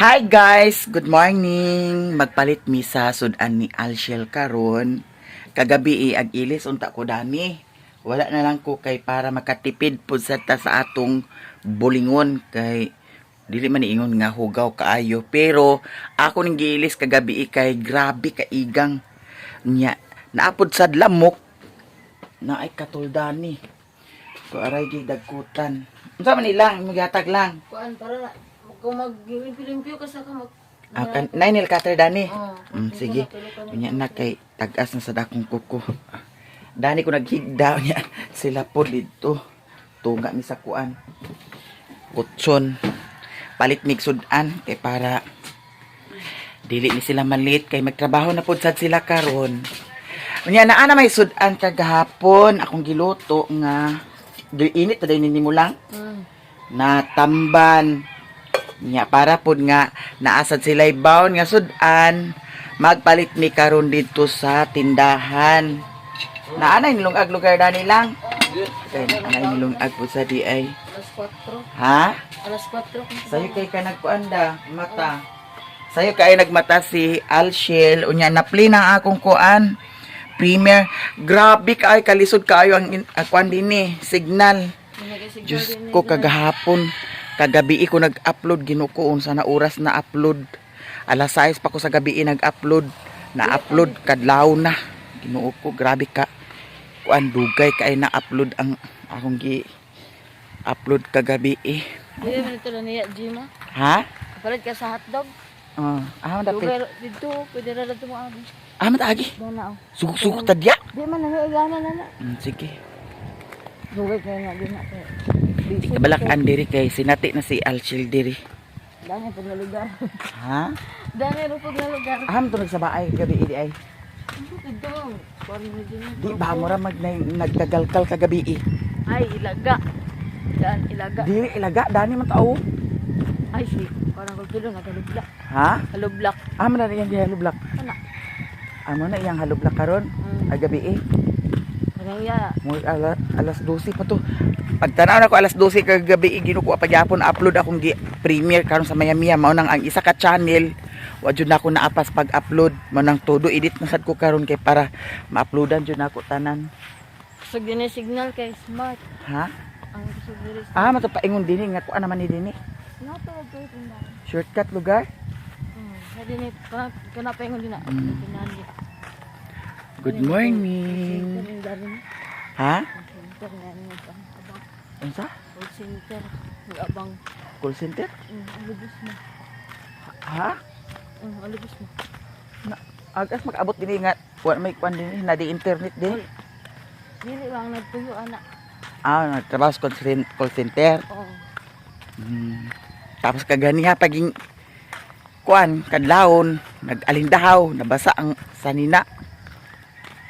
Hi guys, good morning. Magpalit mi sa sudan ni Alshel karon. Kagabi ag ilis unta ko dani. Wala na lang ko kay para makatipid pud sa ta sa atong bulingon kay dili man iingon nga hugaw kaayo. Pero ako ning giilis kagabi kay grabe ka igang nya. Naapod sad lamok na ay katuldani. So aray gi dagkutan. Unsa man ilang magihatag lang. Kuan para kung mag-limpyo ka sa ka mag Nainil cutter dani. Oh, Sige. Unya na kay tagas na sa dakong kuko. Dani ko naghigda niya sila po dito. Tunga mi sa kuan. Kutson. Palit migsudan kay para dili ni sila malit kay magtrabaho na pud sad sila karon. Unya naa na may sudan kagahapon akong giluto nga init ta din nimo lang na tamban. Nya para pud nga naasad sila bawon nga sudan magpalit mi karon dito sa tindahan. Naanay nilungag lugar dani lang. Kay naanay nilungag pud sa di ay. alas 4. Ha? Alas 4. Sayo kay ka nagkuanda mata. Sayo kay nagmata si Alshel unya napli na akong kuan. Premier, grabe ka ay kalisod kaayo ang kuan dinhi, signal. Diyos ko kagahapon. Kagabi ko nag-upload ginukuon sa na oras na upload. Alas 6 pa ko sa gabi nag-upload. Na-upload kadlaw na. Ginoo ko grabe ka. Kuan dugay kay na-upload ang akong gi-upload kagabi eh. Dili man ito na niya Jima. Ha? Palit ka sa hotdog. Dapit. Lugar dito pwede ra dito mo abi. Matagi. Dana. Suguk-suguk tadya. Di man na gana na. Sige. Dugay kay na din na. Ikabalakan diri kay sinati na si Alshel diri. Dani pag lugar. Ha? Dani ro pag lugar. To nagsabaay gabi idi ay. Dito. Kuan mo din. Di ba mo ra nagdagalkal kagabi eh. Ay ilaga. Dan ilaga. Dili ilaga dani man tao. Ay si parang ko tulo nagalublak. Ha? Halublak. Amo na iyang halublak. Ana. Amo na iyang halublak karon. Gabi eh. Kanang ya. Mo alas 12 pa to. Pagtanaw na ko alas 12 kagabi ginuko pa gyapon upload akong premiere karon sa Miami mao nang ang isa ka channel wa jud na ako naapas pag-upload mao nang todo edit na sad ko karon kay para ma-uploadan jud nako tanan. So gini signal kay smart. Ha? Ang gusto diri. Matapaingon dinhi nga kuan naman ni dinhi. Nato ko tindahan. Shortcut lugar. Sa dini kana pa ingon din na. Tindahan. Good morning. Ha? Unsa? Call center. Abang. Call center? Alubos mo. Ha? Alubos mo. Agas mag-abot din nga kuan may kuan din na di internet din. Dili lang nagtuyo ana. Nagtrabaho sa call center. Oo. Tapos kaganiha paging kuan kadlawon nag-alindahaw nabasa ang sanina.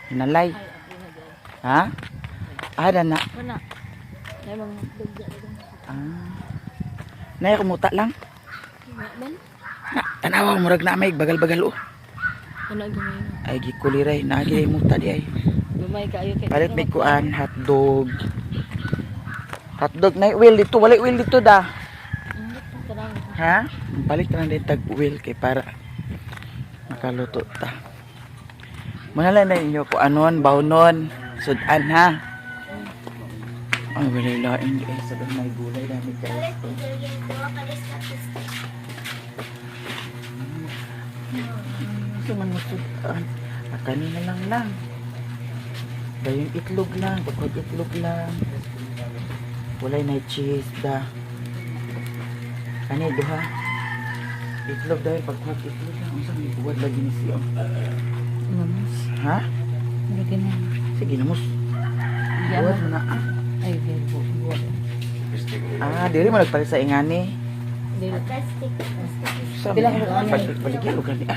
Hinalay. Ay abi na dai. Ha? Ada na. Kana. Nay mga dugya dun. Naya kumuta lang. Man. Tanawa murag na may bagal-bagal Kana gamay. Ay gikuliray na gilay muta di ay. Gamay kaayo kay. Palit may kuan hotdog. Hotdog na wheel dito, wala wheel dito da. Tanang. Ha? Palit na din tag wheel kay para makaluto ta. Manala na inyo ko anon, bawnon, sudan ha. Ay, wala laing di sa doon may gulay dami guys. Suman mo sudan. Kanina lang. Dayong itlog lang, pagkod itlog lang. Walay na cheese da. Kani duha. Itlog dahil pagkod itlog lang. Ang sabi, buwad lagi ni siya. Namus. Ha? Lagi na. Sige, namus. Buwad mo na. Ay, very good. Diri mo nagpalit sa ingani. Plastic. Sa Pila mga ko baligyan lugar ni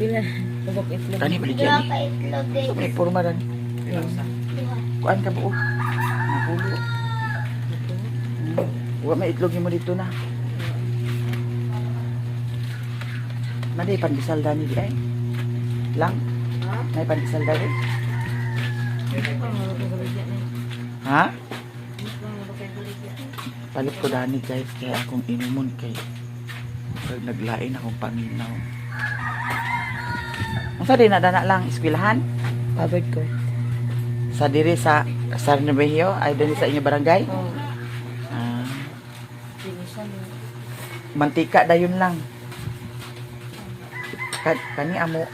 Pila. Tubok itlog. Kani baligyan ni. So may forma ran. Kuan ka buo. Napulo. Wa may itlog mo dito na. Nadi pandesal dani di ay. Lang. May pandesal dani. Ha? Palit ko dani guys kaya akong inumon kay Pag naglain akong paminaw. Unsa din na dana lang eskwelahan? Covered ko. Sa diri sa Sarnabehio, ay din sa inyo barangay? Oh. Ah, Finisan mo. mantika dayon lang. Kani amo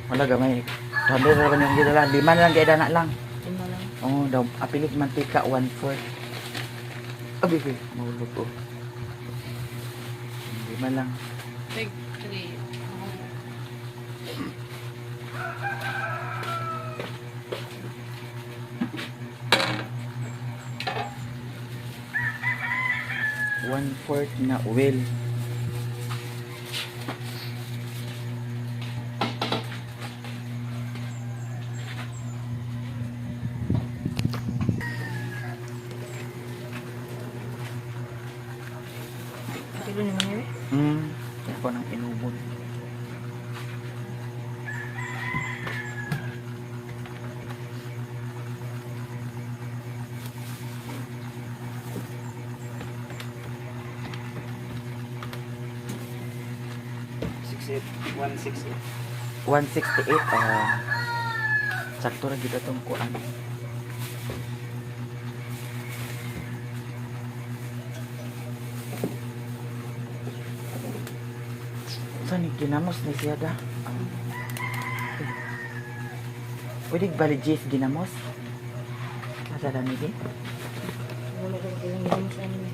wala gamay. 200 ra man yung gidala. 5 na lang gayda na lang. Lima lang. Oh, daw apilit mantika 1/4. Abi, mahulog ko. 5 lang. Big 3. One-fourth na oil. Kilo naman yun. Ako ng inubon. Six 168. 168. Sakto ra gid atong kuan. Saan yung ginamos ni siya da? Pwede baligis ginamos? Masada ni di? Wala ko yung yung sa amin.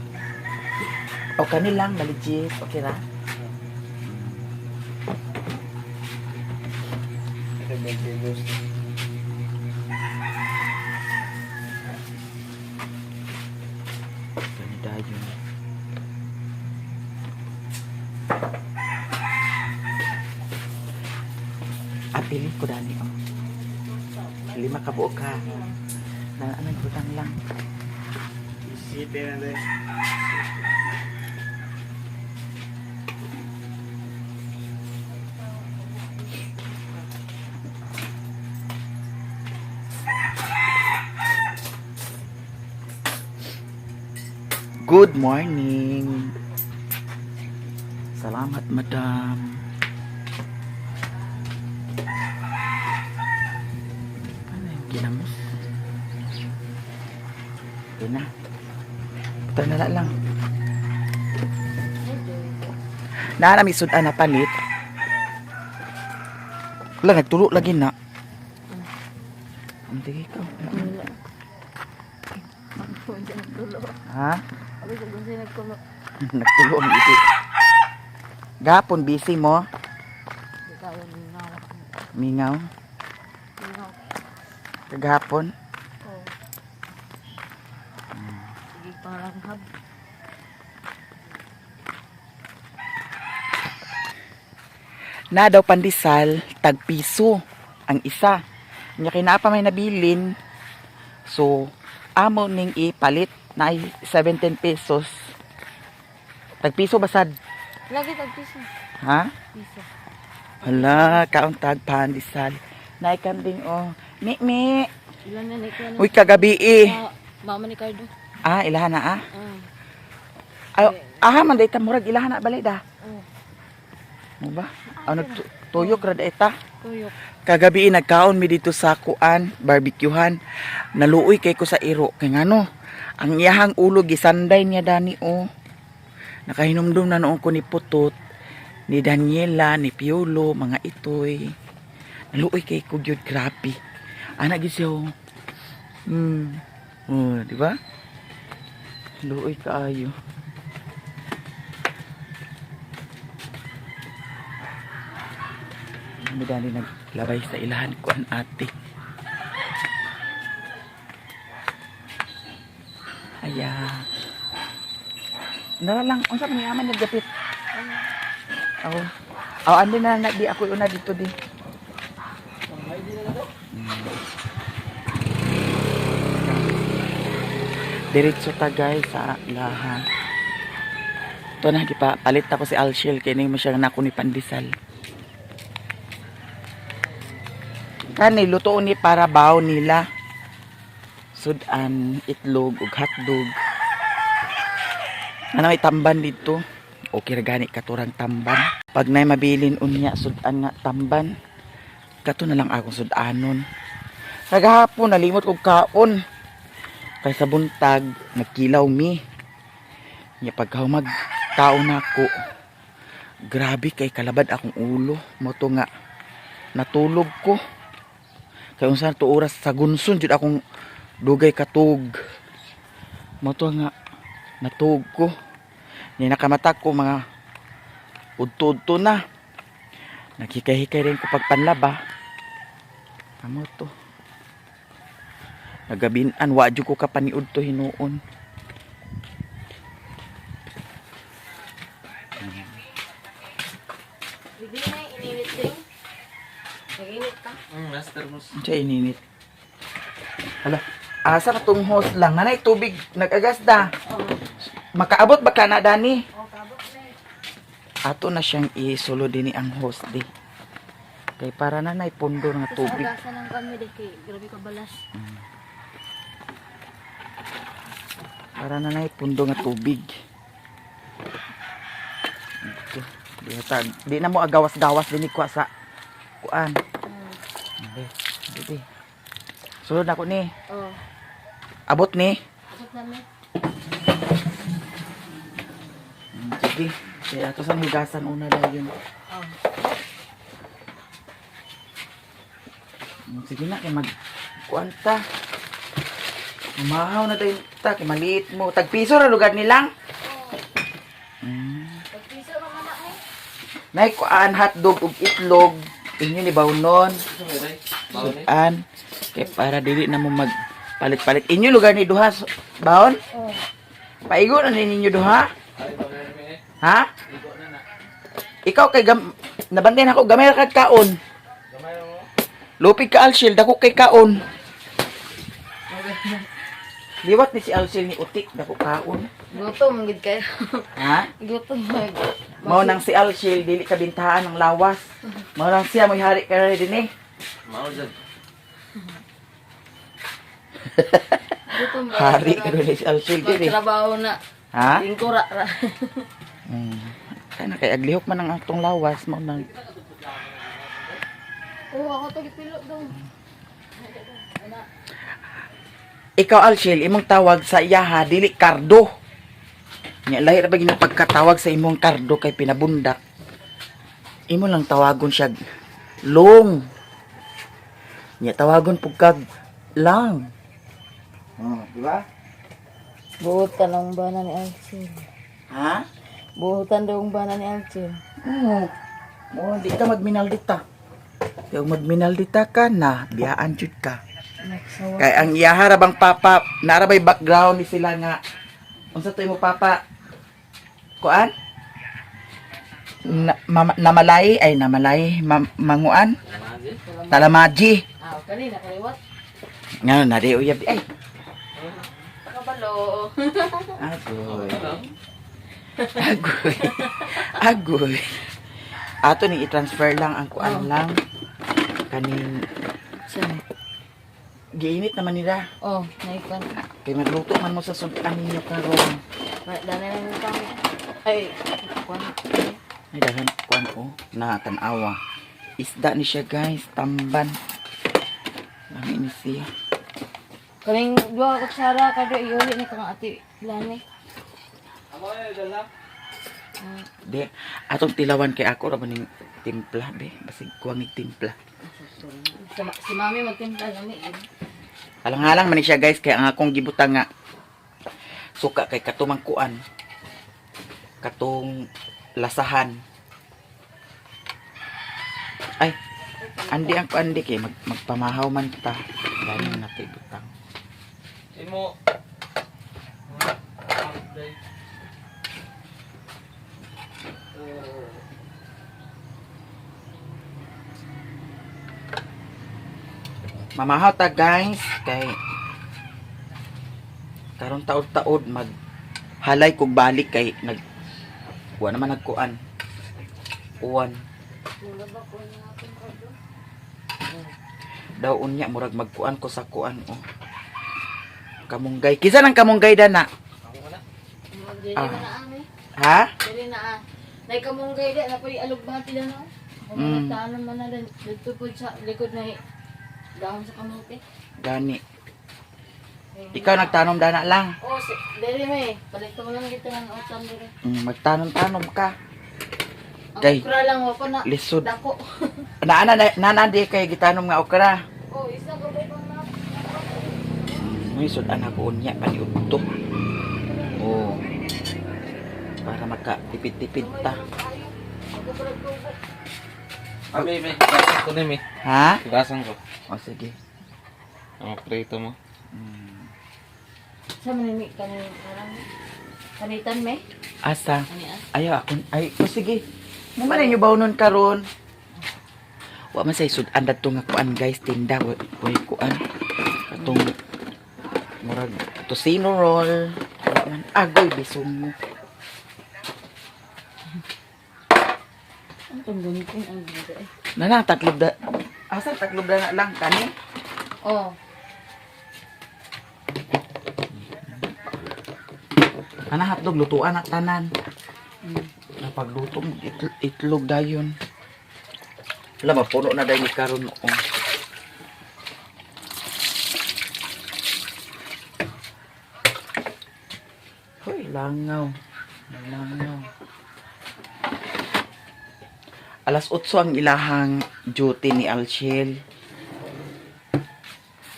O kanilang baligis. Okay ra? Ito vegetables. Gani dayon. Apili ko dani oh. 5 ka buo ka. Na anong butang lang. Isipin natin. Good morning. Salamat, madam. Ano yung ginamos? Ito na. Ito na lang. Naanami sudan na panit. Wala, nagtulo lagi na. Ang tigay ko. Wala. Ako dyan nagtulo. Ha? Ako dyan nagtulo. Nagtulo ang iti. Gapon, busy mo. Di kaya ninawak mo. Mingaw. Ninawak. Kagahapon. Oo. Sige pangalanghab. Na daw pandesal, tagpiso ang isa. Nya kinapa may nabilin. So, amo ning ipalit na ay 17 pesos. Tagpiso basad. Lagi tag piso. Ha? Piso. Hala, kaong tag pandesal. Nay kambing oh. Mi. Ilan na ikaw na? Uy kagabi eh. Mama ni Cardo. Ah, ilahan na ah. Ah. Ay, man dayta murag ilahan na balay da. Oh. Mo ba? Ano tuyok ra dayta? Tuyok. Kagabi nagkaon mi dito sa kuan, barbecuehan. Naluoy kay ko sa iro kay ngano. Ang iyahang ulo gisanday niya dani oh. Nakahinumdum na noon ko ni Putot, ni Daniela, ni Piolo, mga itoy. Naluoy kay ko gyud grabe. Ana gyud siya oh. Oh, di ba? Luoy kaayo. Madali naglabay sa ilahan ko ang ate. Aya. Nara lang, unsa man yaman nagdapit. Oh. Oh, andi na di ako una dito di. Diretso ta guys sa lahan. Ito na, palit ako si Alshil. Kaya mo siya na ako ni Pandesal. Kani luto ni para baw nila. Sudan, itlog ug hotdog. Ano may tamban dito? Okay ra gani katurang tamban. Pag nay mabilin unya sudan nga tamban, kato na lang ako sudanon. Kagahapon nalimot kog kaon. Kay sa buntag nagkilaw mi. Nya pagkahumag kaon ako. Grabe kay kalabad akong ulo. Mo to nga natulog ko. Kay unsa to oras sa gunson jud akong dugay katug. Mo to nga natug ko. Ni nakamata ko mga udto-udto na. Naghikay-hikay rin ko pagpanlaba. Amo to. Nagabinan wa jud ko kapaniud to hinuon. Hindi na ininit din. Nag-init ka? Master mo. Unsa ininit? Hala, asa ka tong hose lang. Nanay tubig nag-agas da. Oo. Makaabot ba ka na dani? Oh, kabot na Ato na siyang isulo din ang hose di. Kay para na nay pundo nga Tapos tubig. agasan ng kami deh kay grabe ka balas. Para na nay pundo nga tubig. Ito. Di na mo agawas-gawas din ko sa kuan. Di. Sulod ako ni. Oh. Abot ni. Abot namin. Sige. Kaya ato sa higasan una daw yun. Oh. Sige na kay mag kuan ta. Umahaw na tayo ta kay maliit mo. Tagpiso ra lugar nilang. Pagpiso ka mama eh. Nay kuan hotdog ug itlog. Inyo ni bawnon. Sudan. Kay para dili na mo mag palit-palit. Inyo lugar ni duha baon? Oh. Paigo na ninyo duha? Ha? Ikaw kay nabantayan ako gamay ra kag kaon. Lupig ka Alshil, dako kay kaon. Liwat ni si Alshil ni utik, dako kaon. Gutom gid kayo. Ha? Gutom. Mao nang si Alshil dili ka bintahan ng lawas. Mao nang siya mo'y hari ka rin din eh. Mao jud. Gutom ba? Hari ka rin si Alshil din eh. Trabaho na. Ha? Lingkura ra. Kaya na kay aglihok man ang atong lawas. Mao nang Oh, ako to gipilot daw. ikaw Alshil, imong tawag sa iyaha dili kardo. Nya lahi ra ba gini pagkatawag sa imong kardo kay pinabundak. Imo lang tawagon siya long. Nya tawagon pug kag lang. Oh, di ba? Buhutan ang bana ni Alcin. Ha? Buhutan daw ang bana ni Alcin. Oh, di ka magminaldita. Yung magminaldita ka na, biyaan jud ka. Nagsawa. Kay ang iyaha ra bang papa, narabay background ni sila nga. Unsa to imo papa? Kuan? Namalay ay namalay manguan? Talamaji. Ah, kanina kaliwat. Nga na di uyab di ay. Kabalo. Agoy. Agoy. Agoy. Ato ni i-transfer lang ang kuan lang. Kaning Saan? giinit naman nila. Oh, naikon. Kay magluto man mo sa sudan ninyo karon. Dana na yung tao. Ay, kuwan. Ay dahan kuan oh, na tan-awa. Isda ni siya guys, tamban. Lami ni siya. Kaning dua ka kutsara kada iuli ni kang ati Lani. Amo ay dala. Di, atong tilawan kay ako ra ning timpla be, basig kuwang ig timpla. Si mami magtimpla gani. Alang-alang man ni siya guys kay ang akong gibutang nga suka kay katumang kuan. Katong lasahan. Ay, andi ang kuan di kay magpamahaw man ta. Ganyan na kay butang. Imo. Mamahaw ta guys kay karon taod-taod mag halay kog balik kay nag wa naman nagkuan. Uwan. daw unya murag magkuan ko sa kuan oh. Kamunggay. Kisa nang kamunggay dana? Ako ka na. Dili Ah. na ani. Ha? Dili na ah. Nay kamunggay di na pay alugbati lang no. Mm. Kung tanom man na dito po sa likod na dahon sa kamote. Gani. Ikaw nagtanom dana lang. Oh, dili may palito mo lang kita ng utam diri. Magtanom-tanom ka. Ang Kay- okra lang wa pa na Lisod. dako. Nana di kay gitanom nga okra. Oh, isa ka ba pang na? May sudan ako unya paniudto. Oh. Para makatipid-tipid ta. Ako pa nagtubo. Ah, may. Gasan ko na, may. Ha? Gasan ko. O sige. Ang prito mo. Sa manimi kanin parang kanitan me. Asa? Ani ah. Ayaw ako. Ay, o sige. Naman ninyo ba nun karon? Wa man say sudan dato nga kuan guys tinda. Uy kuan. Atong murag tosino roll. Wa man agoy bisong mo. Ang tunggon ko ang ganda eh. Nana tatlob da. Asa tatlob na lang kani? Oh, Ana hotdog lutuan na tanan. mm. Napagluto mo itlog dayon. Wala mapuno na dayon ni karon oh. Hoy, langaw. Langaw. Alas 8 ang ilahang duty ni Alchel.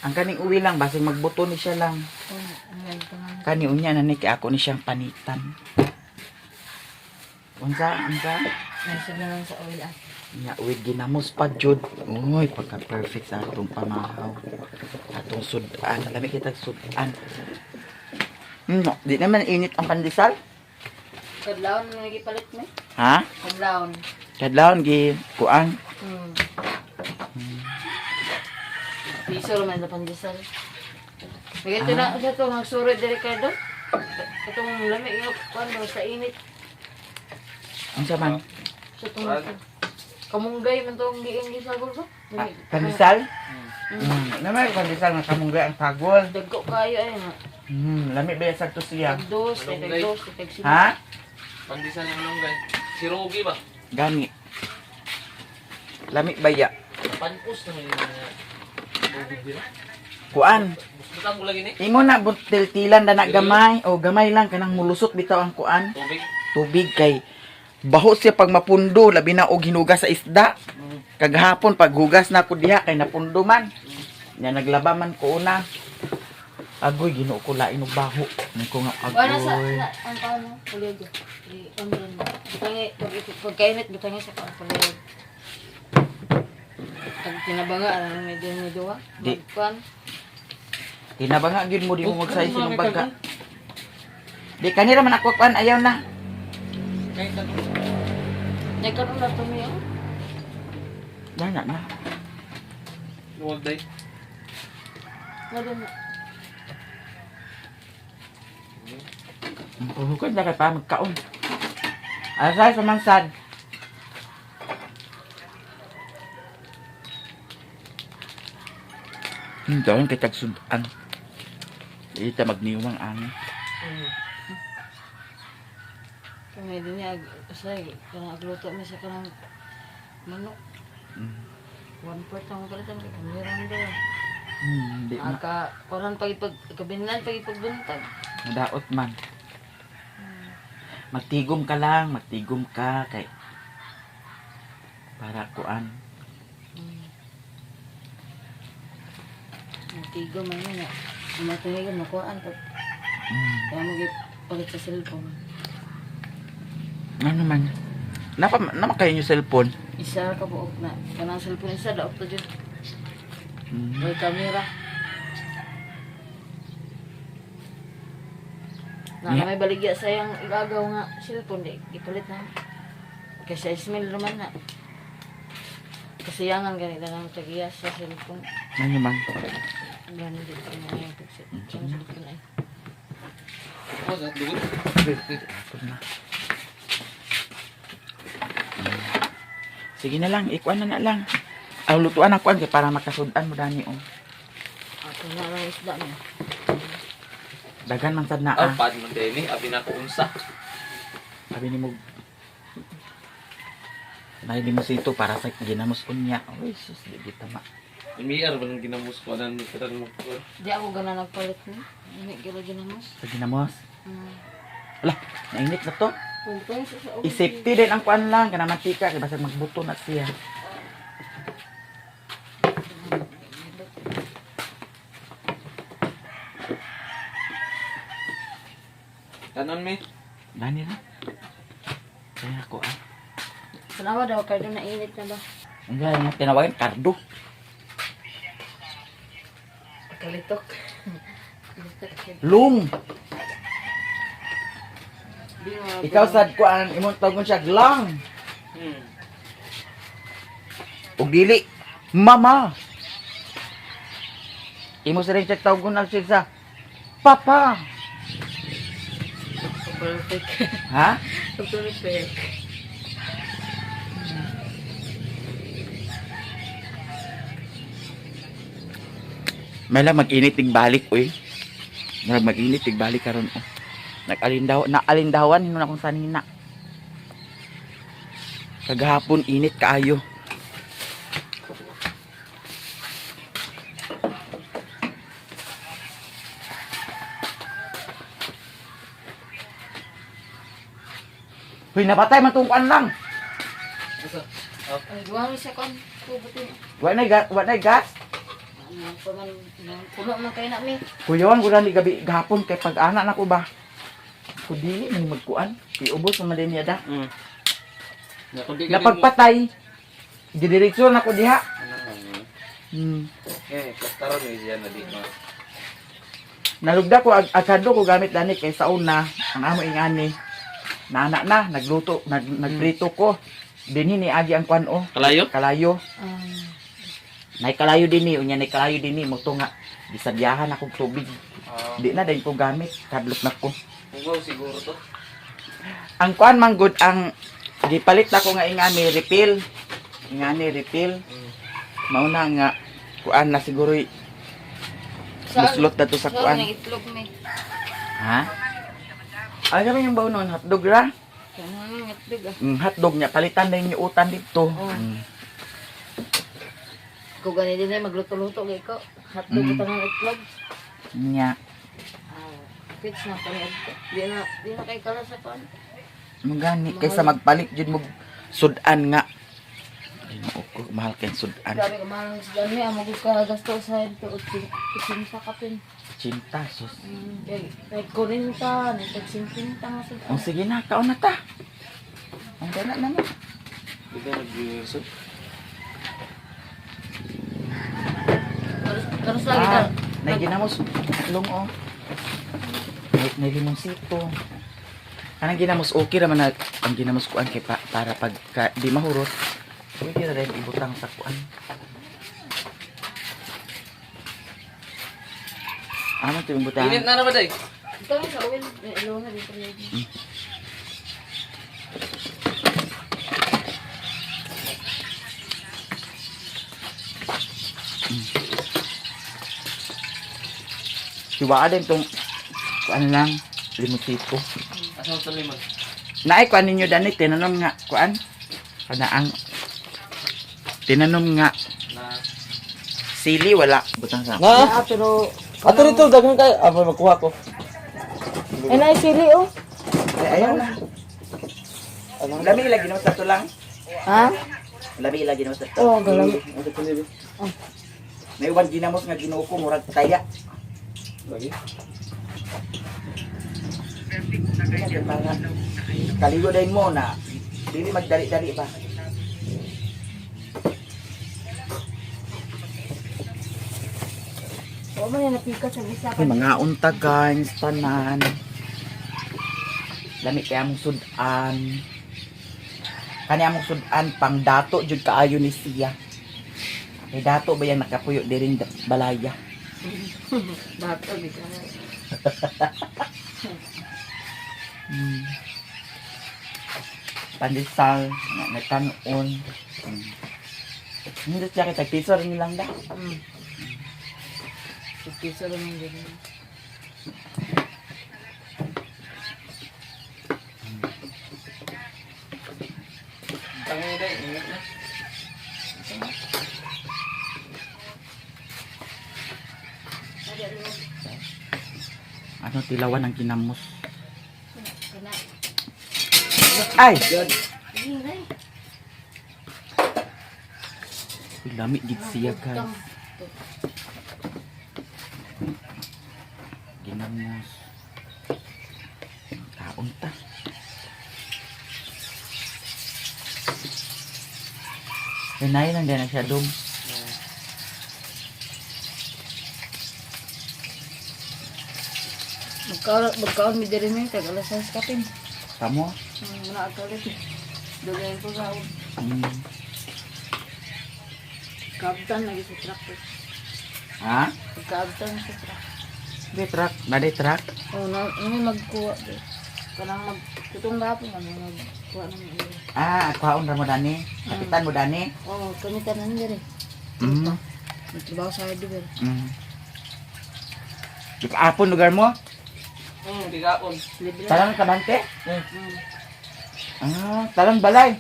Ang kaning uwi lang, basig magbuto ni siya lang. Oh, ang ganda nga. Kani unya na ni kay ako ni siyang panitan. Unsa? Nasa na lang sa oil ah. Nya with ginamos pa jud. Uy, pagka perfect sa atong pamahaw. Atong sudan, lami kita sudan. Di naman init ang pandesal. Kadlawon na nagipalit me. Ha? Kadlawon. Kadlawon gi kuang. Hmm. Piso naman na pandesal. Ito na sa to magsurod diri Ricardo. Itong lamig yung kuan sa init. Unsa man? Sa tungkol. Kamunggay man to ang giing gisagol ba? Pandesal? Naman pandesal nga kamunggay ang tagol. Dagko kayo ay na. Lami ba sa to siya? Tagdos, tagdos, tagdos. Ha? Pandisan yung longgay. Si Rogi ba? Gani. Lami ba ya? Panpus na yung Rogi dito. Kuan. Butang mo lagi ni. Imo na butil-tilan na gamay o gamay lang kanang mulusot bitaw ang kuan. Tubig. Tubig kay baho siya pag mapundo labi na og hinugas sa isda. Kagahapon pag hugas na ko diha kay napundo man. Nya naglaba man ko una. Agoy ginoo ko lain og baho. Nako nga Wala sa agoy. ang paano? Pulido. Di pamilya mo. Butangi, pagkainit, butangi sa pulido. Pag tinabanga, ano medyo ah. Di. Magkuhan. Tinabanga gyud mo di mo magsaysi ng baga. Di kanira man ako kuan ayaw na. Kahit ano. Nagkaroon na ito niyo. Dana na. Luwag day. Nado na. Puhukan na kay pa magkaon. Asay sa mansad. Doon kay tagsudan. Ita magniwang ang. Kami din niya, say, kanang agluto mo sa kanang manok. 1/4 ang palitan kay kamiran doon. Hindi na. Aka, koran kabinan, pagbuntag. Nadaot man. Magtigom ka lang, magtigom ka kay para kuan. Nagtigo man yun. Matungig mo koran pag kaya mag-palit sa cellphone. Ano man? Nama kayo yung cellphone? Isa ka buok na. Kanang cellphone isa, daot to dyan. May camera. Na Yeah. may baligya sa yung igagaw nga cellphone, di ipalit na. Kasi smell naman na. Kasiyangan ganito lang tagiya sa cellphone. Ano man? Ganun din sa mga yung cellphone ay. Oh, sa dugo. Sige na lang, ikuan na lang. Ang lutuan ako kay para makasudan mo dani oh. Ako na lang isda niya. Dagan man sad na Ah, pad man din eh. Abi na ko unsa. Sabi ni mo Nay di mo sito para sa ginamos unya. Oy sus di kita ma. Umiyar ba nang ginamos ko anan mo ko. Di ako gana nagpalit ni. Hindi gila ginamos. Sa ginamos. Hmm. Wala, nainit na to. Puntong sa I-safety din ang kuan lang kana mantika kay basag magbuto na siya. Tanon mi. Dani na. Kaya ako ah. Sanawa daw kayo na init na ba? Ang gaya nga tinawagan kardo. Kalitok. Kalitok. Lung. Di mo Ikaw sad kuan imong tawgon siya glang. Ug dili mama. Imo sa rin siya tawgon na siya sa papa. perfect. Ha? Perfect. May lang mag-init tig balik oy. May lang mag-init tig balik karon oh. Naalindawan hino na akong sanina. Kagahapon init kaayo. Hoy, napatay man tong kuan lang. Ay, duwa mo siya kon. Kubutin. Wa na gas. Ano pa man, puno man kayo na mi. Kuyon, gula ni gabi gahapon kay pag-ana na ko ba. Kudi man magkuan. Iubos man din niya da. Napagpatay. Didireksyon ako diha. Eh, kastaron ni siya na di ma. Nalugda ko agado ko gamit dani kay sa una ang amo ingani. Nana na nagluto, nagprito ko. Dinhi ni agi ang kuan oh. Kalayo? Kalayo. Um, Nay kalayo dinhi, unya nay kalayo dinhi mo to nga gisadyahan akong tubig. Di na din ko gamit, kadlok na ko. Ugaw siguro to. Ang kuan man good ang gipalit na ko nga ingani refill. Ingani refill. Mao na nga kuan na siguro muslot na to sa saan kuan. ang itlog mi? Ha? Ay kami yung baon nun, hotdog ra. Saan ang itlog ah? Hotdog niya, palitan na yung utan dito. Oh. Kung gani din ay magluto-luto kay ko. Hotdog ito ng itlog. Nya, Pitch na pa niya. Di na kay kala sa pan. magani kaysa magpalit jud mo sudan nga. Ay ko mahal kay sudan. Grabe ka mahal sa dami. Amo ko ka gasto sa ito. Kusin sa kapin. Cinta sus. Nagkunin ka. Nagsinsinta nga sa Oh sige na, kaon na ta. Ang gana naman. Di ka nag-rehearsal? Karos lagi ka. Nagginamos tatlong oh. May limonsito. Kanang ginamos okay raman na ang ginamos kuan kay para pag di mahurot. Pwede ra rin ibutang sa kuan. Ano to yung butang? Init na na ba day? Ito nga sa uwin. Ilo nga dito rin. Siwaa din tong kuan lang limonsito. Asa mo limon? Naay kuan ninyo dani tinanom nga kuan. Kana ang tinanom nga Na. sili wala butang sa. Ah, pero... Ato rito daghang kay amo magkuha ko. Ay, na sili oh. Ay, ayaw na. Lami lagi no sa to lang. Ha? Lami lagi no sa to. Oo, galang. May uban ginamos nga Ginoo ko murag taya. Lagi. Para kaligo din mo na dili magdali-dali ba. Oo, man yan napikat sa isa Ay, mga unta guys, tanan. Dami kaya mong sudan. Kanya mong sudan, pang dato, jud kaayo ni siya. May dato ba yan nakapuyo diring balaya? Dato, di ka na. Pandesal, nakanon. Hindi siya kita piso rin lang da. Piso lang yung ganyan. Tangin na, ingat na. Ano tilawan ang kinamos. Kana. Ay! Yan. Ingay. Uy, lami gid siya guys. Kinamos. Kaon ta. Hinay lang din na siya dum. Magkaon mi diri mi tag alas 6 kapin. Kamo? Muna ako ulit. Doon ko sa Hmm. kabutan lagi sa truck. Ha? Kabutan sa truck. Di truck, bade truck. Oh, may magkuha di. Kanang magtutong gapon kami magkuha ng iyo. Ah, kaon ra mo dani. Kapitan mo dani. Oh, kami tanan diri. Hmm. Nagtrabaho sa hardware. Hmm. Di pa apon lugar mo? Bigaon. Libre. Talang kabante? Hmm. Ah, talang balay.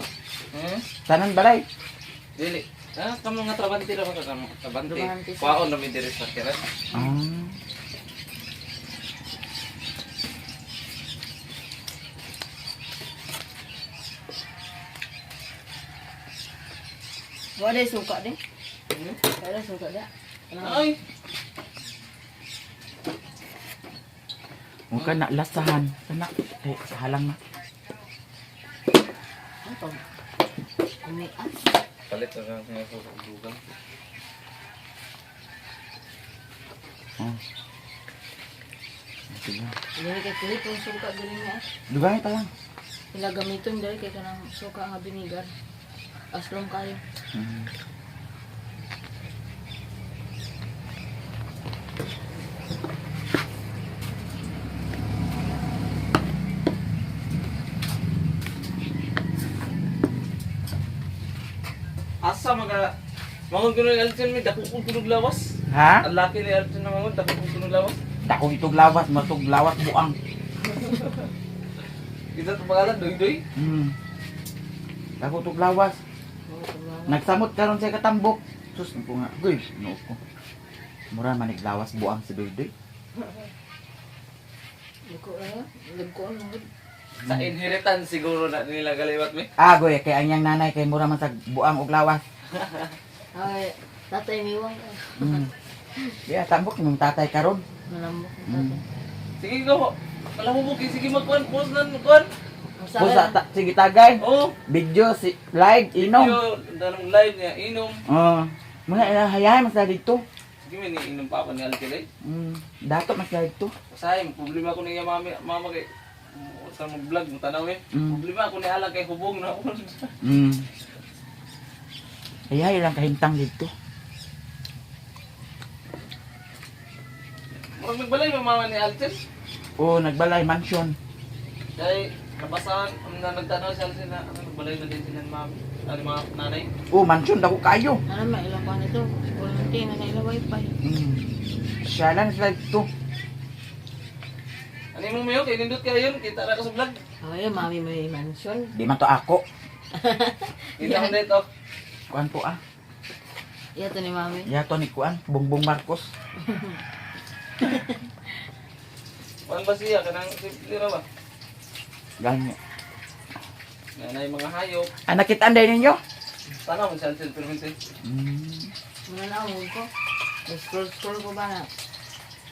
Tanan balay. Dili. Ah, kamu nga trabante ra ka kamo. Trabante. Trabante. Kwaon na mi diri sa kiran. Ah. Wala suka di. Wala suka di. Ay, Huwag ka na lasahan. Sana. Eh, halang na. Ano to? Umias. palit na lang nga sa dugang. Oh. Sige. Dili kay kulit ang suka dili niya. Dugay pa lang. Sila gamiton dili kay kanang suka nga binigar. Aslong kayo. Hmm. Asa mga mangon kuno ni Alton mi dako kong kunog lawas. Ha? Ang laki ni Alton na mangon dako kong kunog lawas. Dako itong lawas. Matog lawas buang. Kita to pangalan doy-doy. Hmm. Dako itong lawas. Nagsamot karon sa katambok. Sus, ko nga. Guy, no ko. Mura manig lawas buang si Doy-Doy. Liko eh. Liko ano. Sa inheritance siguro na nila galiwat mi. Ah, goy, kay anyang nanay kay mura man sa buang og lawas. Ay, tatay miwang. Hmm. Yeah, tambok imong tatay karon. Malambok ng Hmm. tatay. Sige go. Alam mo buki sige magkuan post nan kuan. Pusa sige tagay. Oh. Video si live inom. Video danong live niya inom. Oh. Muna hayahay mas dito. Sige man ni inom pa ako ni Alton eh. Dato mas dito. Sayang problema ko niya mama kay sa mo vlog mo tanaw eh. Problema ako ni ala kay hubong na ako. Hayahay lang kahintang dito. Murag nagbalay mo mama ni Alton. Oh, nagbalay mansion. Kay nabasahan na nagtanaw si Alton na nagbalay na din sila mami. Ano mga nanay. Oh, mansion dako kayo. Ano may ilang pa nito? Volunteer na nila wifi. Siya lang sila dito. Ano mo mayo kay nindot ka yun kita ra ka sa vlog. Ay, mami may mansion. Di man to ako. Kita mo dito. Kuan po ah. Iya to ni mami. Yato ni Kuan, Bongbong Marcos. Kuan ba siya kanang simple ra ba? Ganyo. Nanay mga hayop. Ah, nakita anday ninyo? Tanaw mo si Alton permente. Muna na ako ko. Scroll ko ba na?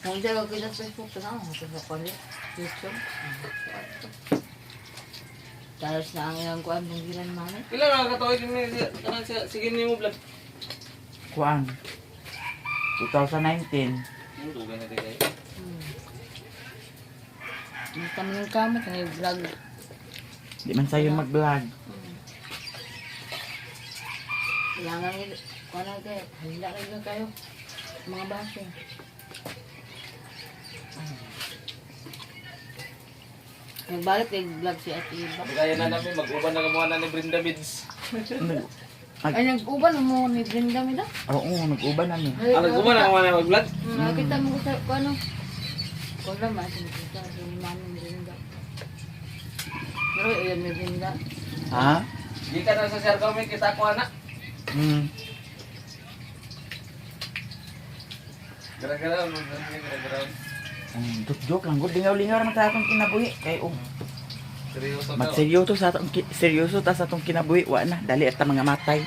Kung di ako kita sa Facebook, tanaw ako sa kanya. YouTube. Tapos na ang ilang kuan ng gilan mami. Pila na katuig ni kanang sige nimo vlog. Kuan. 2019. Mo dugan na di kay. Ang kami ng kamot, ang vlog. Di man sayo mag-vlog. Kailangan nila, kuan na kayo, handa kayo kayo. Mga baso. Nagbalik kay vlog si Ate Iba. Kaya na namin mag-uban na kamuha na ni Brenda Bids. Ay, nag-uban mo ni Brenda mi da. Oo, nag-uban namin. Ano ko ba na ako na mag-vlog? Nakita mo ko sa ano. Ko lang mas kita sa ni mami ni Brenda. Pero iyan ni Brenda. Ha? Di ka na sa share kami, kita ko anak. Hmm. Gara-gara, gara-gara. Joke lang, good lingaw-lingaw naman sa atong kinabuhi. Kay Seryoso ka. magseryoso sa atong seryoso ta sa atong kinabuhi, wa na dali at mga matay.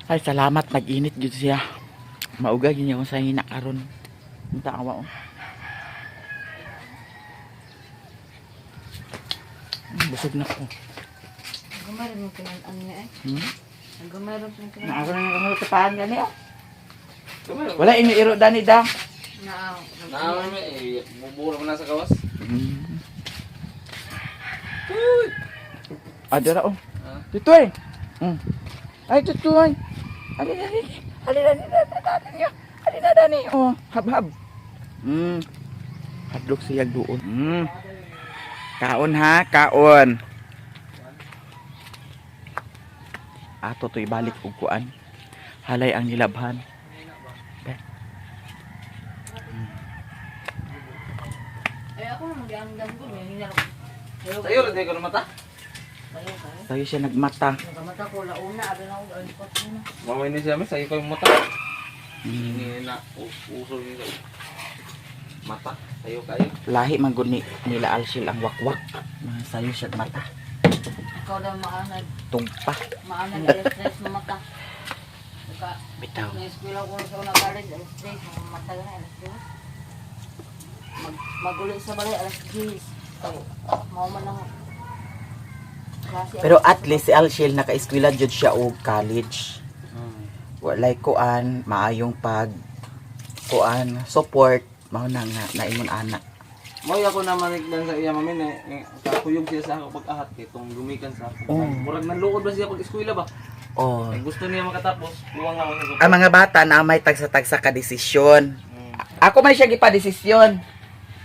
Ay salamat nag-init gyud siya. Mauga gyud niya sa hina karon. Unta awa oh. Busog na ko. Gumay mo kinan niya eh. Gumay ron kinan. Naaro na nga tapahan gani ah. Kumero. Wala inyo iro dani da. Na. Naaman mo eh, bubura mo na sa kawas. Ada ra oh. Ah. Tutoy. Ay tutoy. Ali dani. Ali dani dani. Ali na dani oh, hab-hab. Hadlok siya doon. Kaon ha, kaon. Ato to ibalik og kuan. Halay ang nilabhan. Ay ako na mag-andam ko ni niya. Sa'yo, rin ko na mata. Tayo siya nagmata. Mata ko launa abi na og alikot mo. Mamay ni siya, sa'yo ko yung mata. Hindi na, uso nila. Mata, sa'yo kayo. Lahi man gud ni nila Alshil ang wakwak. Mga sayo siya mata. Ikaw daw maanad. Tungpa. Maanad ang stress mo mata. Saka Bitaw. na eskwela ko sa una college alas 3 mga mata na alas 2. Magulit sa balay alas 10. Kay mao man ang klase. Pero at least si Alshil naka-eskwela jud siya og college. Walay kuan, maayong pag kuan support mao na nga naingon anak. Moy ako na manikdan sa iya mami na kakuyog siya sa ako pag-ahat kay tong gumikan sa ako. Oh. Murag nanluod ba siya pag eskwela ba? Oh. Ay gusto niya makatapos, buwang ako sa Ang mga bata na may tagsa-tagsa ka desisyon. Ako man siya gipa-desisyon.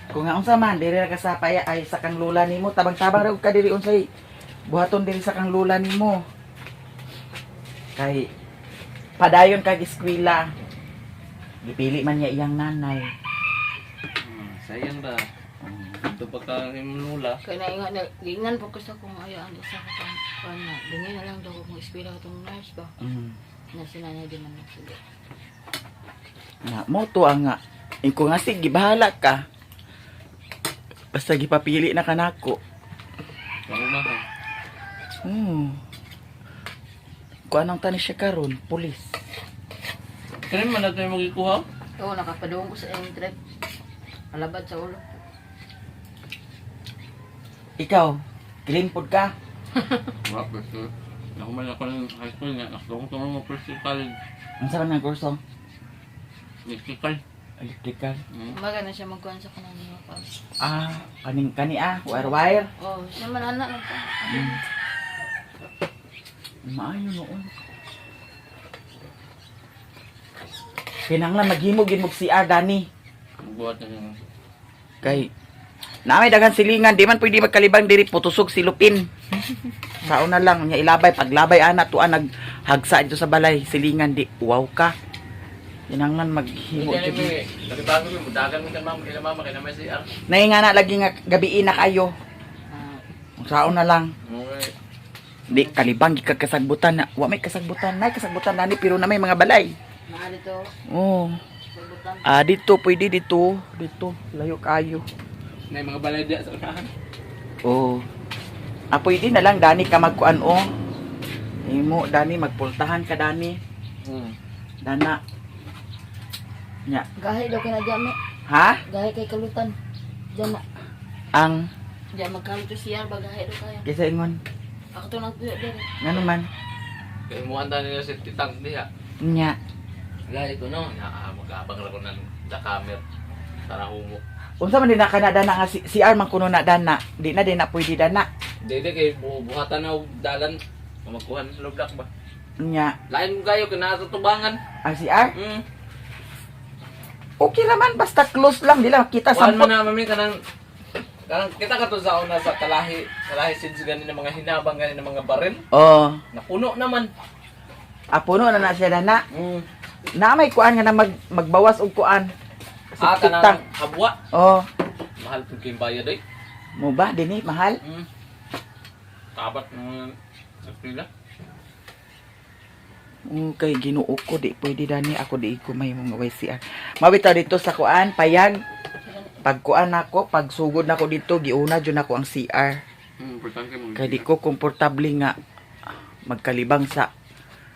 Kung nga unsa man diri ra ka sa paya ay sa kang lula nimo tabang-tabang ra ka diri unsay buhaton diri sa kang lula nimo. Kay padayon kag eskwela. Gipili man niya iyang nanay. Sayang ba? Ito pagka lula. Kaya naingat na, gingan po ko sa kung ayaan sa kapang na. Ganyan na lang daw kung eskwela itong nurse ba. Na sinanay din man nagsulit. Na mo to ang nga. Iko nga sige bahala ka. Basta gipapili na kanako. Ako na ha. Kung anong tani siya karon, pulis. Kaya man natin yung magikuha? Oo, nakapadung ko sa entret. Alabad sa ulo. Ikaw, kilimpod ka. Wala, basta. Ako man ako ng high school nga. Ako ko mga first year college. Ang sarap ng kurso? Electrical. Electrical. Umaga na siya magkuhan sa kanang mga pa. Kani wire. Oo, siya man anak lang pa. Maayo noon. Kinanglan maghimog-himog si Dani. Buhat na yun. Kay naamay daghan silingan, di man pwede magkalibang diri putusog si Lupin. Sao na lang nya ilabay paglabay ana tuan naghagsa dito sa balay silingan di wow ka. Kinanglan maghimo Hindi jud. kami, nagbago mo, dagan mo ka mama, kaya mama, kaya naman si R. Nay nga na lagi nga gabi na kayo. Sao na lang. Okay. Di kalibang gikag kasagbutan na. Wa may kasagbutan, nay kasagbutan nani pero na may mga balay. Mga dito, Oh. sabutan. Dito pwede dito. Dito layo kayo. Na yung mga balay diya sa unahan. Oh. Pwede na lang Dani ka magkuan o. Imo Dani magpultahan ka Dani. Dana. Nya. Gahi daw kinadya mi. Ha? Gahi kay kalutan. Diyan na. Ang Diyan magkaluto siya, bagahi daw kaya. kisa ingon. Ako to nagpuyo din. Ngano man? Kaya mo anda nila si Titang diya. Nya. Wala ito no, mag-aabang lang ko ng dakamer. Para humo. Unsa man din na kana Dana nga si R man kuno na Dana. Di na din na pwede Dana. Dede kay buhatan na og dalan. Magkuhan sa lublak ba? Nya. Lain mo kayo, kinatutubangan. Ang si R? Okay naman basta close lang dila kita Kuhan mo sampot. na mami ka ng Kita ka to sa una sa kalahi since ganin ng mga hinabang ganin ng mga baril. Oh, Napuno naman. apuno na siya na. Mm. Na may kuan nga na magbawas og kuan. Kanang habwa. Oh, Mahal po kayong bayad eh. mo ba dinhi mahal? Mm. Tabat ng sa pila. Okay, Ginoo ko di pwede dani ako di ko may mga YCR. Mabitaw dito sa kuan payag. Pag kuan nako, pag sugod nako dito, giuna jud nako ang CR. Importante mo. Kay di ko komportable nga magkalibang sa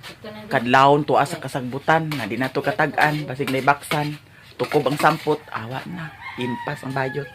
Ito na kadlawon tuwa sa kasagbutan nga di na to katag-an basig na baksan tukob ang sampot awa na impas ang bayot.